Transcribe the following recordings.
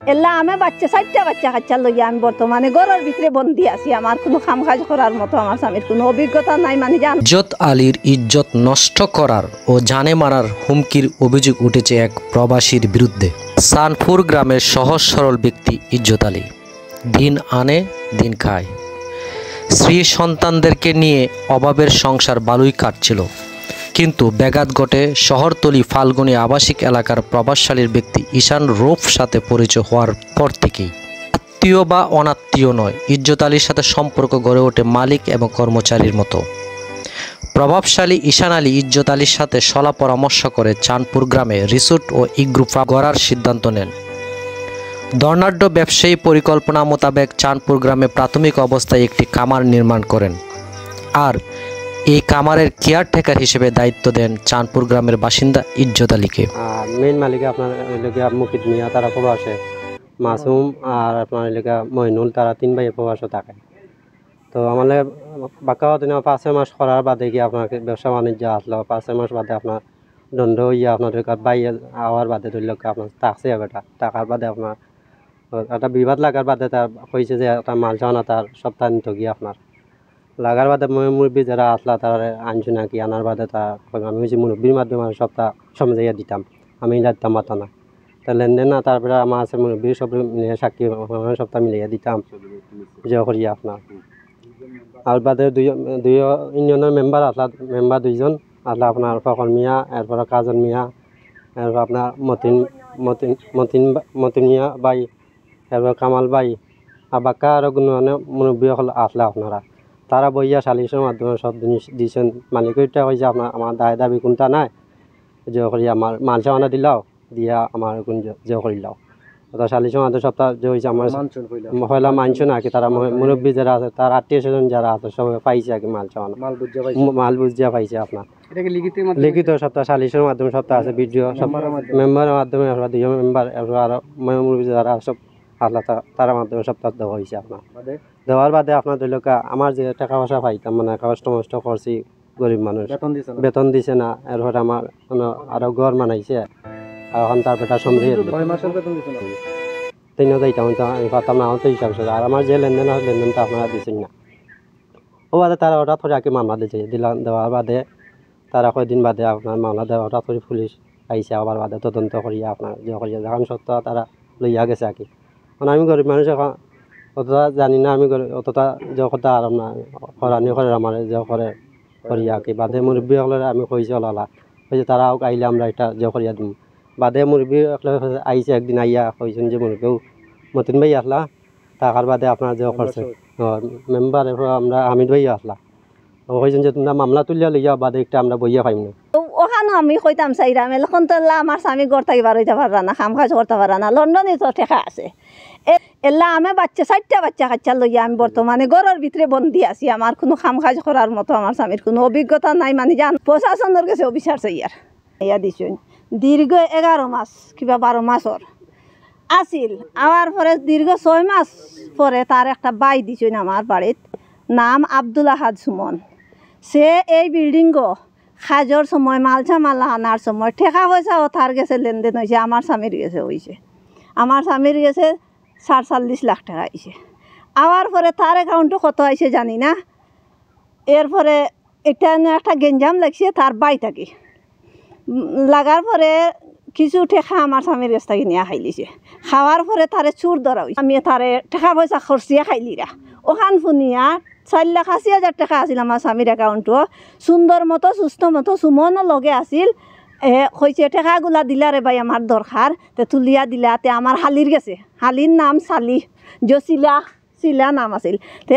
এলা আমি বাচ্চা 4টা বাচ্চা কাচ্চা লইয়া আমি বর্তমানে ঘরের ভিতরে বন্দি আছি। আমার কোনো কাম কাজ করার মতো আমার স্বামীর কোনো অভিজ্ঞতা নাই। মানে জান ইজ্জত আলীর ইজ্জত নষ্ট করার ও জানে মারার হুমকির অভিযোগ উঠেছে এক প্রবাসীর বিরুদ্ধে। সানপুর গ্রামের সহজ সরল ব্যক্তি ইজ্জত আলী দিন আনে দিন খায়। স্ত্রী সন্তানদেরকে নিয়ে অভাবের সংসার ভালোই কাটছিল, কিন্তু ব্যাঘাত ঘটে শহরতলি ফাল্গুনী আবাসিক এলাকার প্রভাবশালীর ব্যক্তি ঈশান রূপ সাথে পরিচয় হওয়ার পর থেকেই। আত্মীয় বা অনাত্মীয় নয়, ইজ্জত আলীর সাথে সম্পর্ক গড়ে ওঠে মালিক এবং কর্মচারীর মতো। প্রভাবশালী ঈশান আলী ইজ্জত আলীর সাথে সলা পরামর্শ করে চাঁদপুর গ্রামে রিসোর্ট ও ইগ্রুপ গড়ার সিদ্ধান্ত নেন। ধনাঢ্য ব্যবসায়ী পরিকল্পনা মোতাবেক চাঁদপুর গ্রামে প্রাথমিক অবস্থায় একটি খামার নির্মাণ করেন, আর এই খামারের কেয়ারটেকার হিসেবে দায়িত্ব দেন চাঁদপুর গ্রামের বাসিন্দা ইজ্জত আলীকে। মেইন মালিক আপনার মুকিদ মিয়া, তারা প্রবাসে, মাসুম আর আপনার এলাকা মইনুল, তারা 3 ভাই প্রবাসে থাকে। তো আমাদের বাক্কা দিন 5 মাস করার বাদে গিয়ে আপনার ব্যবসা বাণিজ্য আসলো। 5 মাস বাদে আপনার দণ্ড ইয়ে আপনাদের বাই আওয়ার বাদে ধরল আপনার থাকছে বেটা টাকার বাদে আপনার একটা বিবাদ লাগার বাদে তার কইছে যে একটা মাল চাওনা তার সপ্তাহ নিত গিয়ে আপনার লাগার বাদে মুরব্বী যারা আসলা তারা আনছো নাকি আনার বাদে তার আমি হচ্ছে মুরব্বীর মাধ্যমে সপ্তাহ সমঝাইয়া দিতাম, আমি যাইতাম মাথা না তা লেনদেন না। তারপরে আমার আছে মুরব্বীর সব মিলিয়ে সাক্ষী সপ্তাহ মিলাইয়া দিতাম যে করিয়া আপনার। আর বাদে দুই ইউনিয়নের মেম্বার আসলা, মেম্বার 2জন আসলা, আপনার ফকর মিয়া, এরপরে কাজল মিয়া, এরপর আপনার মতিন মিয়া বাই, এরপর কামাল বাই, আর বাক্কা আরও কোনো মুরব্বী আসলে আপনারা তারা বইয়া সালিশের মাধ্যমে সব জিনিস দিয়েছেন। মালিকটা হয়েছে আপনার আমার দাবি কোনটা নাই যে করি আমার মাল চাওয়ানা দিলাও দিয়া আমার কোন যে করিলাও ওটা সালিশের মাধ্যমে সপ্তাহ যে হয়েছে আমার পয়লা মানছো না কি তারা মুরব্বী যারা আছে তার 800 যারা আছে সবাই পাইছে আর কি মাল চাওয়ানা, মাল বুঝিয়া পাইছে আপনার লিখিত সপ্তাহ সালিশের মাধ্যমে সপ্তাহ আছে ভিডিও সব মেম্বারের মাধ্যমে আমরা 2 মেম্বার আরো মুরব্বী যারা সব আসলা তার মাধ্যমে সপ্তাহ দেওয়া হয়েছে আপনার। দেওয়ার বাদে আপনার ধরল আমার যে টাকা পয়সা পাইতাম মানে কষ্ট মষ্ট করছি, গরিব মানুষ বেতন দিছে না, এরপর আমার আরো ঘর বানাইছে এখন তার বেটা সমৃদ্ধ 3 যাইতাম আমি পাতাম না তো হিসাব ছিল। আর আমার যে লেনদেন হয় লেনদেনটা আপনারা দিচ্ছেন না। ও বাদে তারা হঠাৎ করে আগে মামলা দিয়েছে, দেওয়ার বাদে তারা কয়েকদিন বাদে আপনার মামলা দেওয়া হঠাৎ করে পুলিশ আইসে আবার বাদে তদন্ত করিয়া আপনার যে করিয়া যখন সত্য তারা লইয়া গেছে আর কি। মানে আমি গরিব মানুষ এখন অতটা জানি না, আমি অতটা যে কথা আর না হরানি করে আমার যে করে করিয়া কি বাদে মুরব্বী হলে আমি কইছি ওলা কইছে তারাও আইলে আমরা এটা যে করিয়া দিম। বাদে মুরব্বী আইছে একদিন আইয়া কইছেন যে মুরব্বীও মতিন ভাই আসলা টাকার বাদে আপনার যে করছে মেম্বার আমরা হামিদ ভাই আসলা কইছেন যে তোমরা মামলা তুলিয়া লইয়া বাদে একটা আমরা বইয়া পাইম না। ওখানে আমি কইতাম চাইরাম এখন তো আমার স্বামী ঘর থাকি বার হইতে পারা না, কাম কাজ করতে পারা না, লন্ডনে তো ঠেকা আছে। এলা আমি 4টা বাচ্চা কাচ্চা লইয়া আমি বর্তমানে ঘরের ভিতরে বন্দি আছি। আমার কোনো কাম কাজ করার মতো আমার স্বামীর কোনো অভিজ্ঞতা নাই। মানে জান প্রশাসনের কাছে অফিসার চাইয়ার ইয়া দিছুন দীর্ঘ 11 মাস কিবা 12 মাসর আছিল। আমার পরে দীর্ঘ 6 মাস পরে তার একটা বাই দিছুন আমার বাড়িত, নাম আব্দুল আহাদ সুমন। সে এই বিল্ডিংও সাজর সময় মালছা মালা আনার সময় ঠেকা পয়সাও তার গেছে লেনদেন হয়েছে, আমার স্বামীর গেছে হয়েছে। আমার স্বামীর গেছে 47 লাখ টাকা আইছে। আবার পরে তার অ্যাকাউন্টে কত আইছে জানি না। এরপরে এটা একটা গেঞ্জাম লাগছে তার বাই থাকি লাগার পরে কিছু ঠেকা আমার স্বামীর কাছ থেকে নিয়ে খাইলিছে। খাওয়ার পরে তারে চুর ধরা হয়েছে। আমি তারে টাকা পয়সা খরচিয়া খাইলিরা ওখান ফুনিয়া 4,80,000 টাকা আছিল আমার স্বামীর অ্যাকাউন্টও। সুন্দর মতো সুস্থ মতো সুমনও লগে আছিল। কইছে টাকাগুলা দিলারে ভাই আমার দরকার, তে তুলিয়া দিলা। তে আমার হালির গেছে, হালির নাম সালি শিলা নাম আছিল। তে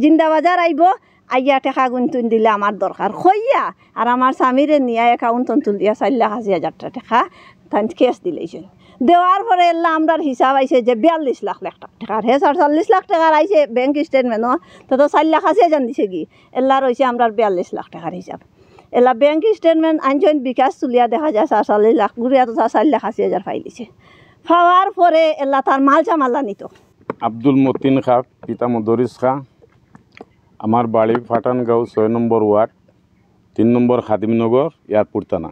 জিন্দাবাজার আইব আইয়া টাকা গুনতুন দিলে আমার দরকার কইয়া আর আমার স্বামীরে নিয়ে অ্যাকাউন্ট তুলিয়া 4,80,000 টাকা তাই কেস দিলেছেন। দেওয়ার পরে এলা আমরার হিসাব আইছে যে 42 লাখ টাকার। হে 47 লাখ টাকার আইছে ব্যাংক স্টেটমেন্টও, তো 4,80,000 দিছে কি এলা রয়েছে আমরার 42 লাখ টাকার হিসাব। এলা ব্যাংক স্টেটমেন্ট আনছেন বিকাশ তুলিয়া দেখা যায় 47 লাখ ঘুরিয়া তো 4,80,000 পাইলিছে। পাওয়ার পরে এলা তার মালচা মাল্লা নিত। আব্দুল মতিন খা, পিতা মদরিস খা। আমার বাড়ি ফাটানগাঁও 6 নম্বর ওয়ার্ড 3 নম্বর খাদিমনগর এয়ারপোর্ট থানা।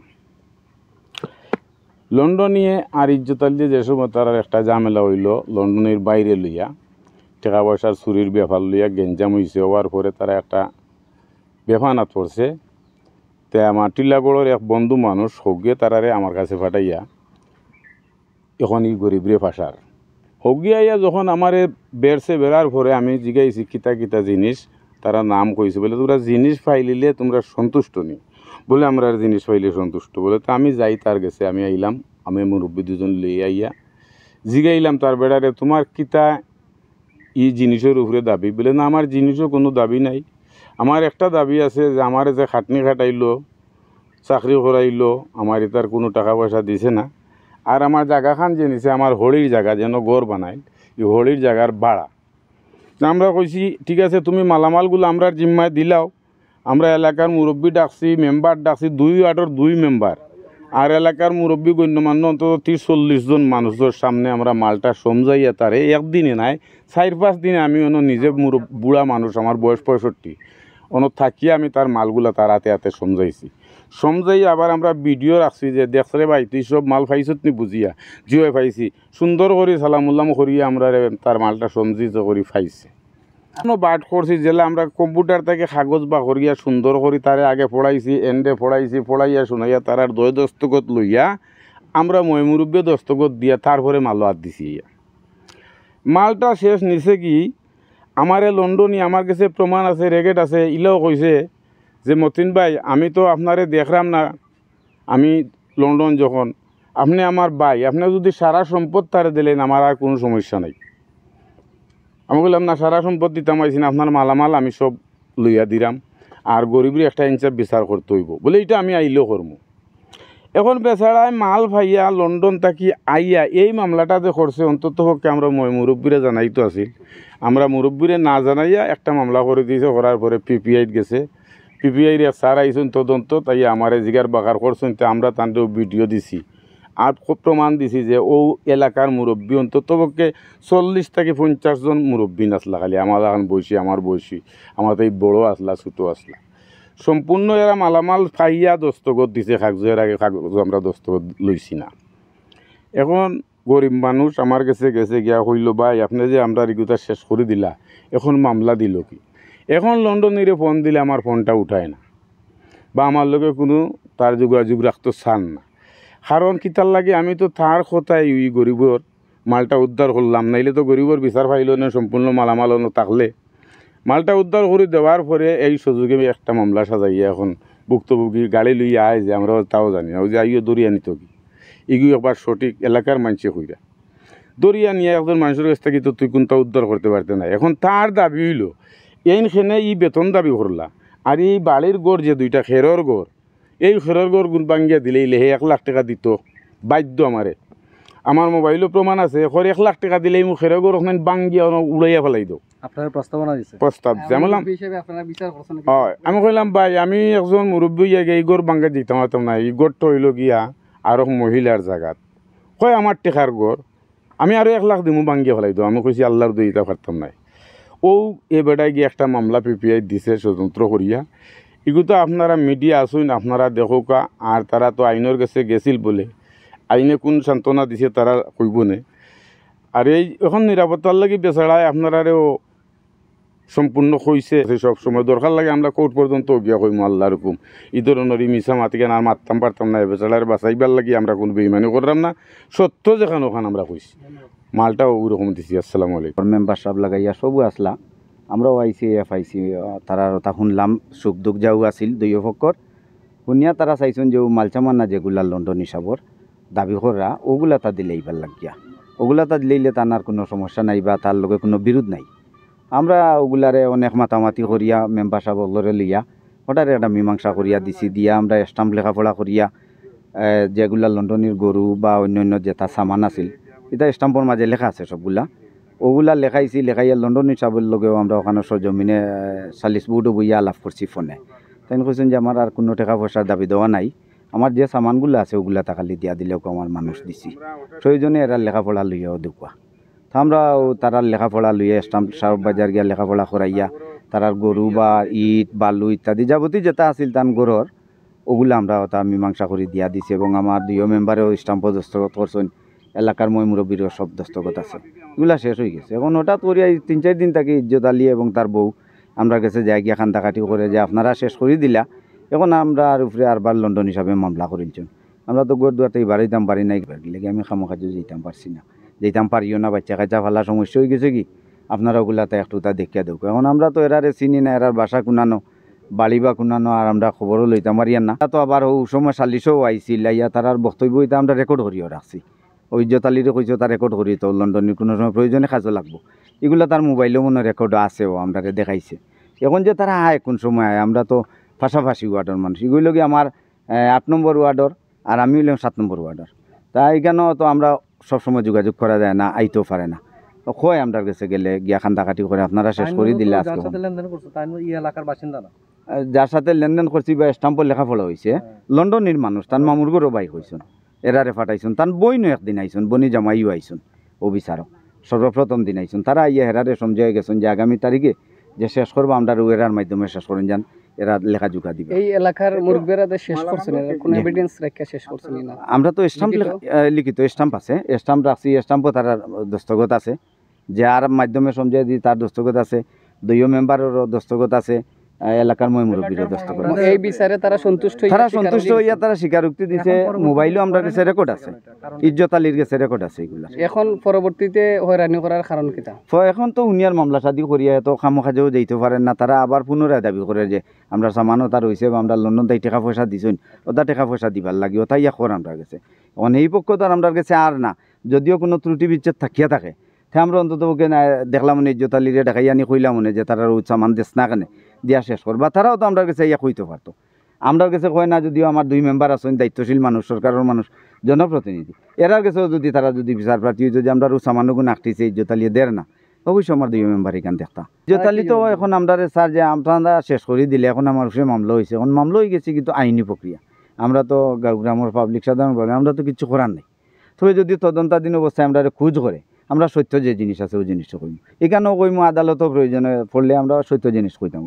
লন্ডনিয়ে আর ইজ্জতালি যে সময় তার একটা ঝামেলা হইল লন্ডনের বাইরে লইয়া টাকা পয়সার চুরির ব্যাপার লইয়া গেঞ্জাম হয়েছে হওয়ার পরে তারা একটা বেফানাত পড়ছে। তে আমার টিলাগড়ের এক বন্ধু মানুষ হগিয়ে তারারে আমার কাছে পাঠাইয়া এখন এই গরিবরে ফাঁসার হগিয়ে আইয়া যখন আমারে বেরছে বেড়ার পরে আমি জিগাইছি কিতা কিতা জিনিস তারা নাম কইছে বলে তোমরা জিনিস পাইলিলে তোমরা সন্তুষ্ট নি বলে আমরা আর জিনিস পাইলে সন্তুষ্ট বলে তো আমি যাই তার গেছে আমি আইলাম আমি মুরব্বী দুজন লই আইয়া জিগাইলাম তার বেড়ারে তোমার কিতা এই জিনিসের উপরে দাবি বলে না আমার জিনিসও কোনো দাবি নাই আমার একটা দাবি আছে যে আমার যে খাটনি খাটাইলো চাকরি করাইলো আমার এটার কোনো টাকা পয়সা দিছে না আর আমার জায়গাখান যে নিছে আমার হলির জায়গা যেন গড় বানাই এই হলির জায়গার ভাড়া আমরা কইছি ঠিক আছে তুমি মালামালগুলো আমরা জিম্মায় দিলাও আমরা এলাকার মুরব্বী ডাকছি মেম্বার ডাকছি 2 ওয়ার্ডের 2 মেম্বার আর এলাকার মুরব্বী গণ্যমান্য অন্তত 30-40 জন মানুষের সামনে আমরা মালটা সমঝাইয়া তারে একদিনে নাই 4-5 দিনে আমি নিজে বুড়া মানুষ আমার বয়স 65 থাকিয়ে আমি তার মালগুলা তার হাতে হাতে সমঝাই আবার আমরা ভিডিও রাখছি যে দেখছে ভাই তুই সব মাল পাইছত নি বুঝিয়া জিও পাইছি সুন্দর করে সালামুল্লাম করিয়া আমরা তার মালটা সমঝিত করি পাইছে বাট করছি যেলে আমরা কম্পিউটার থেকে কাগজ বা করিয়া সুন্দর করে তারে আগে পড়াইছি এন্ডে পড়াইয়া শুনাইয়া তার আর দয় দস্তখত লইয়া আমরা মুরব্বী দস্তখত দিয়া তারপরে মাল হাত দিছি মালটা শেষ নিছে কি আমারে লন্ডনই আমার কাছে প্রমাণ আছে রেগেট আছে ইলাও কইছে যে মতিন ভাই আমি তো আপনারে দেখলাম না আমি লন্ডন যখন আপনি আমার ভাই আপনি যদি সারা সম্পদ তারে দিলেন আমার আর কোনো সমস্যা নাই আমি বললাম না সারা সম্পদ দিতাম আইসি না আপনার মালামাল আমি সব লইয়া দিলাম আর গরিবের একটা ইনসাফ বিচার করতে হইব বলে এটা আমি আইলেও করবো এখন বেচারায় মাল ভাইয়া লন্ডন থাকি আইয়া এই মামলাটা যে করছে অন্তত পক্ষে আমরা মুরব্বীরে জানাইতো আছিল আমরা মুরব্বীরে না জানাইয়া একটা মামলা করে দিয়েছে করার পরে পিপিআইত গেছে পিপিআইর স্যার আইসুন তদন্ত তাই আমার জিগার বাগার করছেন তো আমরা তাঁদেরও ভিডিও দিছি আর খুব প্রমাণ দিছি যে ও এলাকার মুরব্বী অন্তত পক্ষে 40 থেকে 50 জন মুরব্বী নাচলা খালি আমার এখন আমার বয়সী আমার তো এই বড়ো আসলা ছোটো আসলা সম্পূর্ণ এরা মালামাল পাইয়া দস্তখত দিছে কাগজের আগে কাগজ আমরা দস্তখত লইছি না এখন গরিব মানুষ আমার কাছে গিয়া হইল ভাই আপনি যে আমরা রিগুতা শেষ করে দিলা এখন মামলা দিল কি এখন লন্ডনের ফোন দিলে আমার ফোনটা উঠায় না বা আমার লোকে কোনো তার যোগাযোগ রাখতে চান না কারণ কিতার লাগে আমি তো তার কথায় ওই গরিবর মালটা উদ্ধার করলাম নাইলে তো গরিবর বিচার পাইল না সম্পূর্ণ মালামাল থাকলে মালটা উদ্ধার করে দেওয়ার পরে এই সুযোগে একটা মামলা সাজাইয়া এখন ভুক্তভোগী গাড়ি লইয়া আয় যে আমরা তাও জানি না ওই যে আইও দরিয়া নিত কি এগুলো একবার সঠিক এলাকার মানুষে হইরা দরিয়া নিয়ে একজন মানুষের কাছ থেকে তো তুই কোনটা উদ্ধার করতে পারতে না এখন তার দাবি হইল এইখানে ই বেতন দাবি করলা আর এই বাড়ির গড় যে 2টা খেরর গড় এই খেরর গড় গুণ ভাঙ্গিয়া দিলেই লেহে 1 লাখ টাকা দিত বাধ্য আমারে আমার মোবাইলও প্রমাণ আছে এখন 1 লাখ টাকা দিলেই মুখ খেরর গড় ওখানে ভাঙ্গিয়া উড়াইয়া ফেলাই দাও আপনার প্রস্তাবনা দিছে প্রস্তাব জানলাম আপনারা বিচার করছেন হয় আমি কইলাম ভাই আমি একজন মুরব্বী এই গড় ভাঙ্গা দিতাম না এই গড়টা হইল গিয়া আরো মহিলার জায়গাত কয় আমার টেকার গড় আমি আরো 1 লাখ দিমু ভাঙ্গিয়া ফেলাই দাও আমি কইছি আল্লাহর দইতা পারতাম নাই ও এ বেটায় গিয়ে একটা মামলা পিপিআই দিছে স্বতন্ত্র করিয়া এগুলো তো আপনারা মিডিয়া আসুন আপনারা দেখোকা আর তারা তো আইনের কাছে গেছিল বলে আইনে কোন সান্ত্বনা দিছে তারা কইব না আর এই এখন নিরাপত্তার লাগি বেচারায় আপনারাও সম্পূর্ণ হয়েছে সব সময় দরকার লাগে আমরা কোর্ট পর্যন্ত গিয়া কইমু আল্লাহর হুকুম এই ধরনের মিশা মাতিকে আর মারতাম পারতাম না বেচারার বাঁচাইবার লাগি আমরা কোনো বেইমানি করলাম না সত্য যেখানে ওখানে আমরা কইছি মালটাও ওরকম দিছি। আসসালামু আলাইকুম মেম্বার সাহেব লাগাইয়া সবু আসলা আমরাও আইসি আইসি তারা তা শুনলাম সুখ দুঃখ যাও আছিল 2 পক্ষর শুনিয়া তারা চাইছেন যে মালচামান্না যেগুলা লন্ডন হিসাবর দাবি করা ওগুলা তা দিলে এইবার লাগিয়া ওগুলা তা দিলেইলে তার কোনো সমস্যা নাই বা তার লগে কোনো বিরোধ নাই আমরা ওগুলারে অনেক মাতামাতি করিয়া মেম্বার সাহেব লড়ে লইয়া ওটারে একটা মীমাংসা করিয়া দিছি দিয়া আমরা স্টাম্প লেখাপড়া করিয়া যেগুলা লন্ডনের গরু বা অন্যান্য যেটা সামান আছিল এটা স্টাম্পর মাঝে লেখা আছে সবগুলা ওগুলা লেখাইয়া লন্ডন হিসাবের লগেও আমরা ওখানে সজমিনে 40 বুটও বইয়া আলাপ করছি ফোনে তাই কৈছেন যে আমার আর কোনো টাকা পয়সার দাবি দেওয়া নাই আমার যে সামানগুলো আছে ওগুলা টাকালি দিয়া দিলেও আমার মানুষ দিছি প্রয়োজনে এরা লেখাপড়া লইয়াও দেখুয়া তো আমরা তারার লেখাপড়া লইয়া স্টাম্প সাহেব বাজার গিয়া লেখাপড়া করাইয়া তারার গরু বা ইট বালু ইত্যাদি যাবতীয় যেটা আছিল তান গরুর ওগুলো আমরা ওটা মীমাংসা করে দিয়া দিছি এবং আমার 2 মেম্বারেও স্টাম্প দস্তখত করছেন, এলাকার মই মুরব্বীরও সব দস্তখত আছে, এগুলা শেষ হয়ে গেছে। এখন হঠাৎ করে 3-4 দিন থাকি ইজ্জত আলী এবং তার বউ আমরা কাছে যাই গিয়া খান্দাকাটি করে যে আপনারা শেষ করে দিলা, এখন আমরা আর উপরে আরবার লন্ডন হিসাবে মামলা করেছেন। আমরা তো গোর দুয়ারতে এবার যেতাম পারি নাই, লেগে আমি খামোখাজো যেতাম পারছি না, যেতাম পারিও না, বাচ্চা কাচ্চা ফালা সমস্যা হয়ে গেছে কি আপনারা ওগুলাতে একটু তা দেখিয়া দেখ। এখন আমরা তো এরারে চিনি না, এরার বাসা কুনানো বাড়ি বা কুনানো, আর আমরা খবরও লইতাম পারিয়ান না। তো আবার ও সময় সালিশও আইছিল, ইয়া তারার বক্তব্য এটা আমরা রেকর্ড করিও রাখছি। ওই ইজ্জতালিরে কইছো তার রেকর্ড করি, তো লন্ডনের কোনো সময় প্রয়োজনে কাজও লাগবো, এগুলো তার মোবাইলেও মনে রেকর্ড আছেও, আমরা দেখাইছে। এখন যে তারা আয় কোন সময় আয়, আমরা তো পাশাপাশি ওয়ার্ডের মানুষ, এগুলো কি আমার 8 নম্বর ওয়ার্ডর আর আমি হইলাম 7 নম্বর ওয়ার্ডর, তাই এখানেও তো আমরা সবসময় যোগাযোগ করা যায় না, আইতেও পারে না, কয় আমরা কাছে গেলে গিয়া খান্দাকাটি করে আপনারা শেষ করে দিলে আজকে। যার সাথে লেনদেন করছি বা স্টাম্পর লেখাপড়া হয়েছে লন্ডনের মানুষ, তার মামুর গরো বাই হয়েছেন, এরারে ফাটাইছেন, তার বইনও একদিন আইসুন, বনি জামাইও আইসুন, অবিচারক সর্বপ্রথম দিন আইসুন। তারা আইয়া হেরারে সমঝাই গেছেন যে আগামী তারিখে যে শেষ করবো আমরা এরার মাধ্যমে শেষ করেন যান, এরা লেখাজোখা দিবে। এই এলাকার মুরব্বীরা শেষ করছেন, কোন এভিডেন্স রেখে শেষ করছেন না? আমরা তো স্টাম্প লিখিত স্টাম্প আছে, স্টাম্প রাখছি, স্টাম্পও তার দস্তখত আছে, যে আর মাধ্যমে সমঝাই দিই তার দস্তখত আছে, 2 মেম্বারেরও দস্তখত আছে, এলাকার মই মুরব্বীরও দস্তখত আছে। এই বিচারে তারা সন্তুষ্ট হইয়া তারা স্বীকারোক্তি দিছে, মোবাইলও আমরা কাছে রেকর্ড আছে, ইজ্জত আলীর কাছে রেকর্ড আছে এগুলা। এখন পরবর্তীতে হয়রানি করার কারণ কিটা? এখন তো উনিয়ার মামলা শাদি করিয়া তো খামোখাজেও যাইতে পারেন না, তারা আবার পুনরায় দাবি করে যে আমরা সামানও তার হয়েছে বা আমরা লন্ডন তাই টাকা পয়সা দিছেন, ওটা টাকা পয়সা দিবার লাগি, ওটাই এখন আমরা গেছে। এখন এই পক্ষ তো আমরা কাছে আর না, যদিও কোনো ত্রুটি বিচ্ছেদ থাকিয়া থাকে, তে আমরা অন্তত ওকে দেখলাম মনে ইজ্জত আলীরে দেখাই আনি কইলাম মনে যে তারা সামান দেশ না কেনে দিয়া শেষ করবা, তারাও তো আমরা কাছে ইয়া কইতে পারতো। আমরা কাছে কয় না, যদিও আমার 2 মেম্বার আছেন দায়িত্বশীল মানুষ, সরকারের মানুষ, জনপ্রতিনিধি, এরার কাছেও যদি তারা যদি বিচার প্রার্থী যদি আমরা সামান্যগুণ আঁকটিছে ইজ্জত আলিয়ে দেয় না, অবশ্যই আমার 2 মেম্বার এখান দেখতাম। ইজ্জত আলী তো এখন আমরা স্যার যে আমরা শেষ করে দিলে, এখন আমার সে মামলা হয়েছে, এখন মামলা হয়ে গেছে কিন্তু আইনি প্রক্রিয়া, আমরা তো গ্রামের পাবলিক সাধারণ বলে আমরা তো কিছু করার নেই। তবে যদি তদন্তাধীন অবস্থায় আমরা খোঁজ করে আমরা সত্য যে জিনিস আছে ওই জিনিসটা কইম, এখানেও কইম, আদালতও প্রয়োজনে পড়লে আমরা সত্য জিনিস কইতাম।